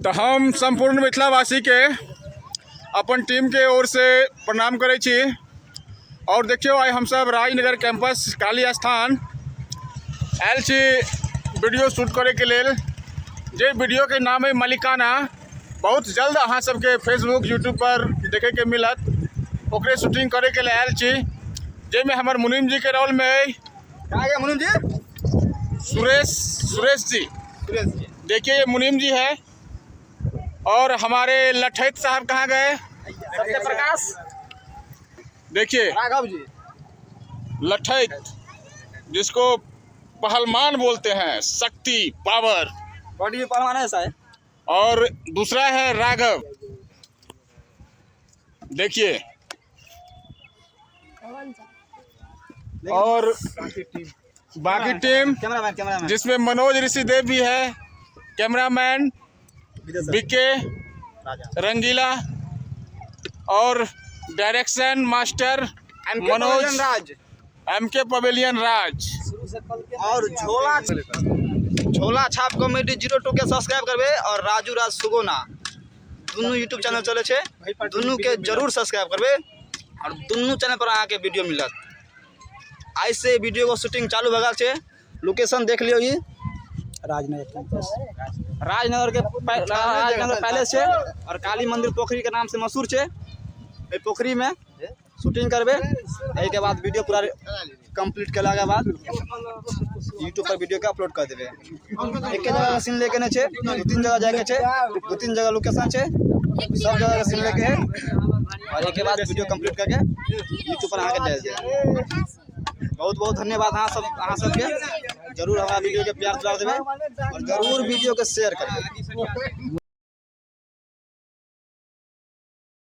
तो हम संपूर्ण मिथिलावासी के अपन टीम के ओर से प्रणाम करे छी। और देखियो आज हम सब राजनगर कैंपस काली स्थान आयल छी वीडियो शूट करे के लेल। जे वीडियो के नाम है मलिकाना। बहुत जल्द अहाँ सबके फेसबुक यूट्यूब पर देखे के मिलत। ओकरे शूटिंग करे के लिए आयल छी, जेमे हमर मुनीम जी के रोल में है। क्या मुनीम जी? सुरेश जी। देखिए ये मुनीम जी है। और हमारे लठैत साहब कहाँ गए? सत्यप्रकाश। देखिए राघव जी लठैत, जिसको पहलवान बोलते हैं, शक्ति पावर। बॉडी में पहलवान है ऐसा है। और दूसरा है राघव। देखिए और बाकी टीम कैमरामैन जिसमें मनोज ऋषिदेव भी है, कैमरामैन बीके रंगीला और डायरेक्शन मास्टर मनोज राज एमके पवेलियन राज। और झोला छाप कॉमेडी 02 के सब्सक्राइब करबे। और राजू राज सुगोना दोनों यूट्यूब चैनल चले छे, दोनों के जरूर सब्सक्राइब करबे। और दोनों चैनल पर आके वीडियो मिलत। आज से वीडियो को शूटिंग चालू भगल छे। लोकेशन देख लियो ये राजनगर के पैलेस छे और काली मंदिर पोखरी के नाम से मशहूर छे। ए पोखरी में शूटिंग करबे। एहि के बाद वीडियो पूरा कंप्लीट कला के बाद यूट्यूब पर वीडियो के अपलोड कर देबे। एक जगह सीन लेके ने छे, 2-3 जगह जाके छे, 2-3 जगह लोकेशन छे, सब जगह सीन लेके है। और एक के बाद वीडियो कंप्लीट करके यूट्यूब पर आके डाल दे। बहुत बहुत धन्यवाद अहाँ सबके। जरूर हमारा वीडियो के प्यार दिला देबे और जरूर वीडियो के शेयर करबे।